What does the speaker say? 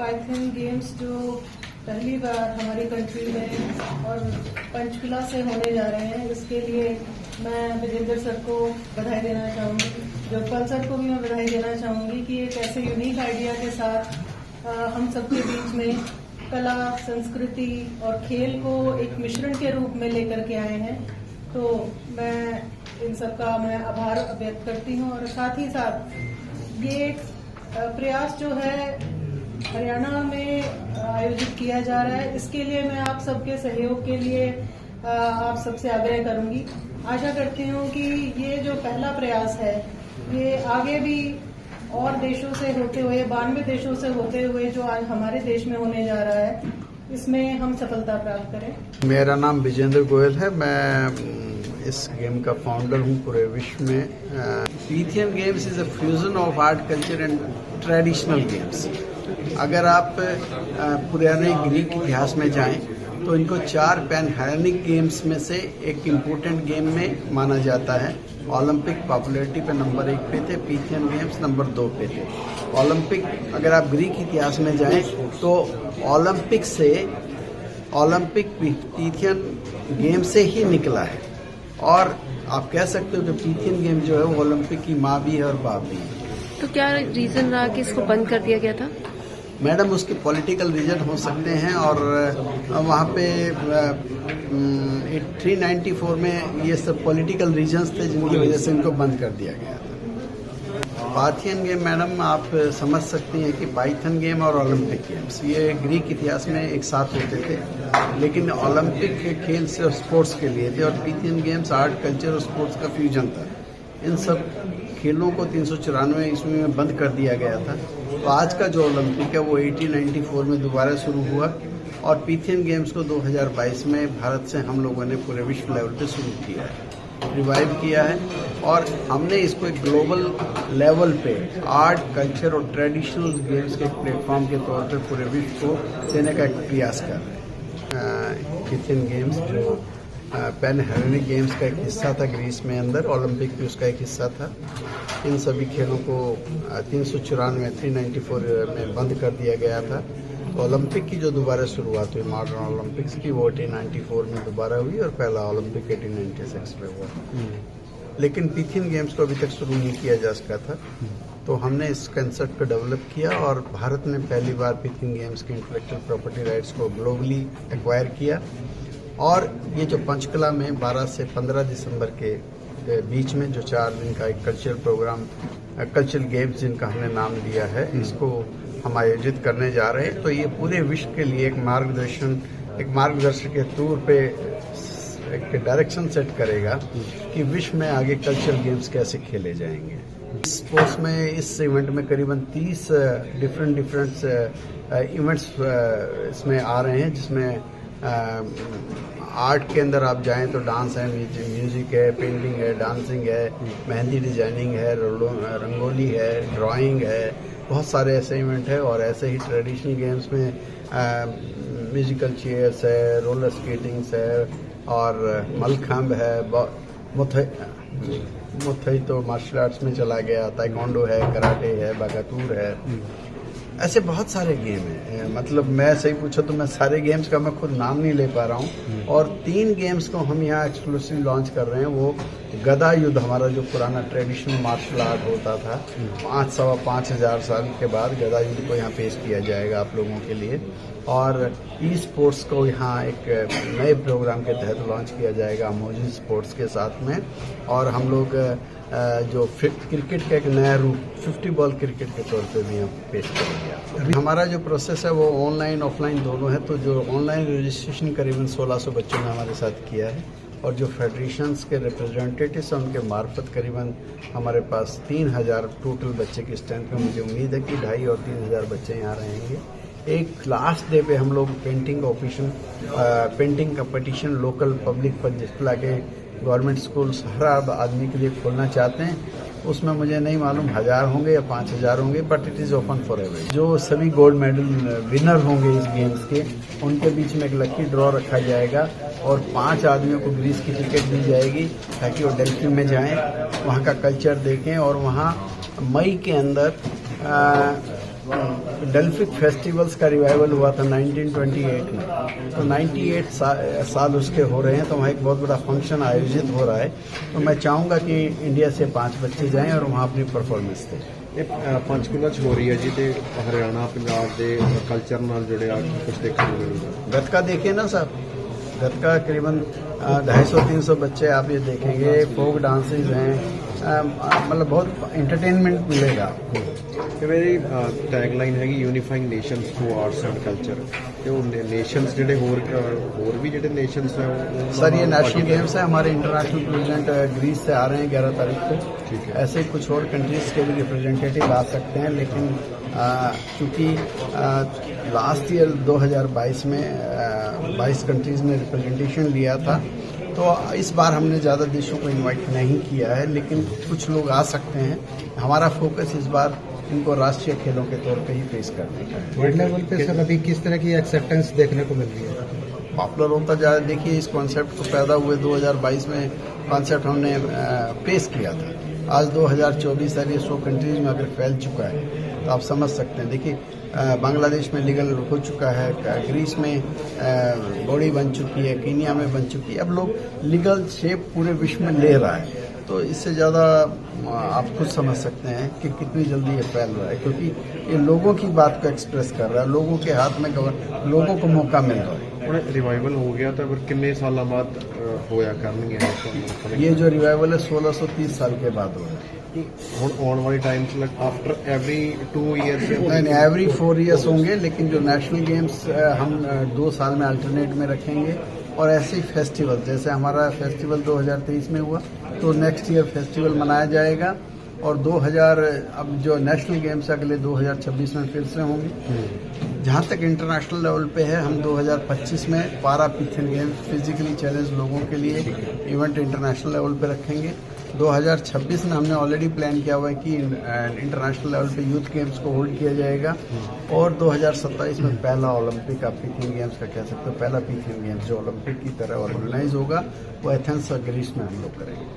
Python games जो पहली बार हमारी कंट्री में और पंचकुला से होने जा रहे हैं, इसके लिए मैं विजेंद्र सर को बधाई देना चाहूँगी। जोगपाल सर को भी मैं बधाई देना चाहूँगी कि एक ऐसे यूनिक आइडिया के साथ हम सबके बीच में कला, संस्कृति और खेल को एक मिश्रण के रूप में लेकर के आए हैं। तो मैं इन सबका मैं आभार व्यक्त करती हूँ और साथ ही साथ ये प्रयास जो है हरियाणा में आयोजित किया जा रहा है, इसके लिए मैं आप सबके सहयोग के लिए आप सबसे आग्रह करूंगी। आशा करती हूँ कि ये जो पहला प्रयास है ये आगे भी और देशों से होते हुए 92 देशों से होते हुए जो आज हमारे देश में होने जा रहा है, इसमें हम सफलता प्राप्त करें। मेरा नाम विजेंद्र गोयल है। मैं इस गेम का फाउंडर हूँ पूरे विश्व में। Pythian games is a fusion of art, culture and traditional games. अगर आप पुराने ग्रीक इतिहास में जाएं तो इनको 4 पैन हेलेनिक गेम्स में से एक इम्पोर्टेंट गेम में माना जाता है। ओलंपिक पॉपुलैरिटी पे नंबर 1 पे थे, पीथियन गेम्स नंबर 2 पे थे। ओलंपिक, अगर आप ग्रीक इतिहास में जाएं तो ओलंपिक पीथियन गेम से ही निकला है। और आप कह सकते हो कि पीथियन गेम जो है वो ओलंपिक की माँ भी है और बाप भी है। तो क्या रीजन रहा कि इसको बंद कर दिया गया था? मैडम, उसके पॉलिटिकल रीजन हो सकते हैं और वहाँ पे 394 में ये सब पॉलिटिकल रीजन्स थे जिनकी वजह से इनको बंद कर दिया गया था। पाइथन गेम मैडम, आप समझ सकती हैं कि पाइथन गेम और ओलंपिक गेम्स ये ग्रीक इतिहास में एक साथ होते थे, लेकिन ओलंपिक के खेल से स्पोर्ट्स के लिए थे और पीथियन गेम्स आर्ट, कल्चर और स्पोर्ट्स का फ्यूजन था। इन सब खेलों को 394 ईस्वी में बंद कर दिया गया था। तो आज का जो ओलंपिक है वो 1894 में दोबारा शुरू हुआ और पीथियन गेम्स को 2022 में भारत से हम लोगों ने पूरे विश्व लेवल पे शुरू किया है, रिवाइव किया है और हमने इसको एक ग्लोबल लेवल पे आर्ट, कल्चर और ट्रेडिशनल गेम्स के प्लेटफॉर्म के तौर पे पूरे विश्व को देने का एक प्रयास कर रहे हैं। पीथियन गेम्स जो पैन हेलेनिक गेम्स का एक हिस्सा था ग्रीस में अंदर, ओलंपिक भी उसका एक हिस्सा था। इन सभी खेलों को 394 में बंद कर दिया गया था। तो ओलंपिक की जो दोबारा शुरुआत हुई, मॉडर्न ओलंपिक्स की, वो 1894 में दोबारा हुई और पहला ओलंपिक 1896 में हुआ। लेकिन पीथियन गेम्स को अभी तक शुरू नहीं किया जा सका था, तो हमने इस कंसेप्ट को डेवलप किया और भारत ने पहली बार पीथियन गेम्स की इंटेलेक्चुअल प्रॉपर्टी राइट्स को ग्लोबली एक्वायर किया। और ये जो पंचकुला में 12 से 15 दिसंबर के बीच में जो 4 दिन का एक कल्चरल प्रोग्राम, कल्चरल गेम्स जिनका हमने नाम दिया है, इसको हम आयोजित करने जा रहे हैं। तो ये पूरे विश्व के लिए एक मार्गदर्शक के तौर पे एक डायरेक्शन सेट करेगा कि विश्व में आगे कल्चरल गेम्स कैसे खेले जाएंगे। स्पोर्ट्स में इस इवेंट में करीबन 30 डिफरेंट इवेंट्स इसमें आ रहे हैं, जिसमें आर्ट के अंदर आप जाएं तो डांस है, म्यूजिक है, पेंटिंग है, डांसिंग है, मेहंदी डिजाइनिंग है, रंगोली है, ड्राइंग है, बहुत सारे ऐसे इवेंट है। और ऐसे ही ट्रेडिशनल गेम्स में म्यूजिकल चेयर्स है, रोलर स्केटिंग्स है और मलखम्ब है, मुथई तो मार्शल आर्ट्स में चला गया, ताइक्वांडो है, कराटे है, बागातूर है, ऐसे बहुत सारे गेम हैं। मतलब मैं सही पूछो तो मैं सारे गेम्स का मैं खुद नाम नहीं ले पा रहा हूँ। और 3 गेम्स को हम यहाँ एक्सक्लूसिव लॉन्च कर रहे हैं। वो गदा युद्ध, हमारा जो पुराना ट्रेडिशनल मार्शल आर्ट होता था, 5,000 साल के बाद गदा युद्ध को यहाँ पेश किया जाएगा आप लोगों के लिए। और ई स्पोर्ट्स को यहाँ एक नए प्रोग्राम के तहत लॉन्च किया जाएगा मोजी स्पोर्ट्स के साथ में। और हम लोग जो क्रिकेट का एक नया रूप 50 बॉल क्रिकेट के तौर पे भी हम पेश करेंगे। हमारा जो प्रोसेस है वो ऑनलाइन ऑफलाइन दोनों है। तो जो ऑनलाइन रजिस्ट्रेशन करीबन 1600 बच्चों ने हमारे साथ किया है और जो फेडरेशंस के रिप्रेजेंटेटिव्स हैं उनके मार्फत करीबन हमारे पास 3000 टोटल बच्चे की स्ट्रेंथ में मुझे उम्मीद है कि 2500 और 3000 बच्चे यहाँ रहेंगे। एक लास्ट डे पे हम लोग पेंटिंग कंपटीशन लोकल पब्लिक पर जिसला के गवर्नमेंट स्कूल्स हर आदमी के लिए खोलना चाहते हैं। उसमें मुझे नहीं मालूम 1000 होंगे या 5000 होंगे, but it is open for every. जो सभी गोल्ड मेडल विनर होंगे इस गेम्स के, उनके बीच में एक लकी ड्रॉ रखा जाएगा और 5 आदमियों को ग्रीस की टिकट दी जाएगी ताकि वो डेल्फी में जाएं, वहाँ का कल्चर देखें और वहाँ मई के अंदर डेल्फिक फेस्टिवल्स का रिवाइवल हुआ था 1928 में, तो 98 साल उसके हो रहे हैं, तो वहाँ एक बहुत बड़ा फंक्शन आयोजित हो रहा है। तो मैं चाहूँगा कि इंडिया से 5 बच्चे जाएं और वहाँ अपनी परफॉर्मेंस दें। ਇਹ ਪੰਚਕੂਲਾ 'ਚ ਹੋ ਰਹੀ ਹੈ ਜੀ, ਤੇ ਹਰਿਆਣਾ ਪੰਜਾਬ ਦੇ ਕਲਚਰ ਨਾਲ ਜੁੜਿਆ ਕੁਝ ਦੇਖਣ ਨੂੰ ਮਿਲਦਾ। गतका देखिए ना साहब, गतका करीबन 250-300 बच्चे आप ये देखेंगे, फोक डांसेज हैं, मतलब बहुत इंटरटेनमेंट मिलेगा आपको। ਤੇ ਮੇਰੀ ਟੈਗਲਾਈਨ ਹੈਗੀ unifying nations through arts and culture, ਤੇ ਉਹ ਨੇਸ਼ਨਸ ਜਿਹੜੇ ਹੋਰ ਵੀ ਜਿਹੜੇ ਨੇਸ਼ਨਸ ਹੈ ਉਹ सर ये नेशनल गेम्स है, हमारे इंटरनेशनल प्रेसिडेंट ग्रीस से आ रहे हैं 11 तारीख को। ठीक है। ऐसे कुछ और कंट्रीज के भी रिप्रेजेंटेटिव आ सकते हैं, लेकिन चूंकि लास्ट ईयर 2022 में 22 कंट्रीज ने रिप्रेजेंटेशन लिया था, तो इस बार हमने ज़्यादा देशों को इनवाइट नहीं किया है, लेकिन कुछ लोग आ सकते हैं। हमारा फोकस इस बार इनको राष्ट्रीय खेलों के तौर पे ही पेश करने का है। वर्ल्ड लेवल पे सर अभी किस तरह की एक्सेप्टेंस देखने को मिल रही है? पॉपुलर होता जा रहा है। देखिए, इस कॉन्सेप्ट को पैदा हुए 2022 में कॉन्सेप्ट हमने पेश किया था। आज 2024 है, ये 100 कंट्रीज में अगर फैल चुका है तो आप समझ सकते हैं। देखिए, बांग्लादेश में लीगल हो चुका है, ग्रीस में बॉडी बन चुकी है, कीनिया में बन चुकी है, अब लोग लीगल शेप पूरे विश्व में ले रहा है। तो इससे ज़्यादा आप खुद समझ सकते हैं कि कितनी जल्दी ये फैल रहा है, क्योंकि ये लोगों की बात को एक्सप्रेस कर रहा है, लोगों के हाथ में लोगों को मौका मिल रहा है। ਹੁਣ ਰਿਵਾਈਵਲ ਹੋ ਗਿਆ ਤਾਂ ਫਿਰ ਕਿੰਨੇ ਸਾਲਾਂ ਬਾਅਦ ਹੋਇਆ ਕਰਨਗੇ ਇਹ? ये जो रिवाइवल है 1630 साल के बाद हो रहा है। ਹੁਣ ਆਉਣ ਵਾਲੇ ਟਾਈਮ 'ਚ आफ्टर एवरी 2 ईयर्स नहीं, एवरी 4 ईयर्स होंगे, लेकिन जो नेशनल गेम्स हम 2 साल में अल्टरनेट में रखेंगे। और ऐसे ही फेस्टिवल, जैसे हमारा फेस्टिवल 2023 में हुआ, तो नेक्स्ट ईयर फेस्टिवल मनाया जाएगा। और 2000 अब जो नेशनल गेम्स अगले 2026 में फिर से होंगे। जहाँ तक इंटरनेशनल लेवल पे है, हम 2025 में पारा पिथियन गेम्स फिजिकली चैलेंज लोगों के लिए इवेंट इंटरनेशनल लेवल पे रखेंगे। 2026 में हमने ऑलरेडी प्लान किया हुआ है कि इंटरनेशनल लेवल पे यूथ गेम्स को होल्ड किया जाएगा। और 2027 में पहला ओलंपिक, आप पिथियन गेम्स का कह सकते हो, पहला पिथियन गेम्स जो ओलंपिक की तरह ऑर्गेनाइज होगा, वो एथेंस और ग्रीस में हम लोग करेंगे।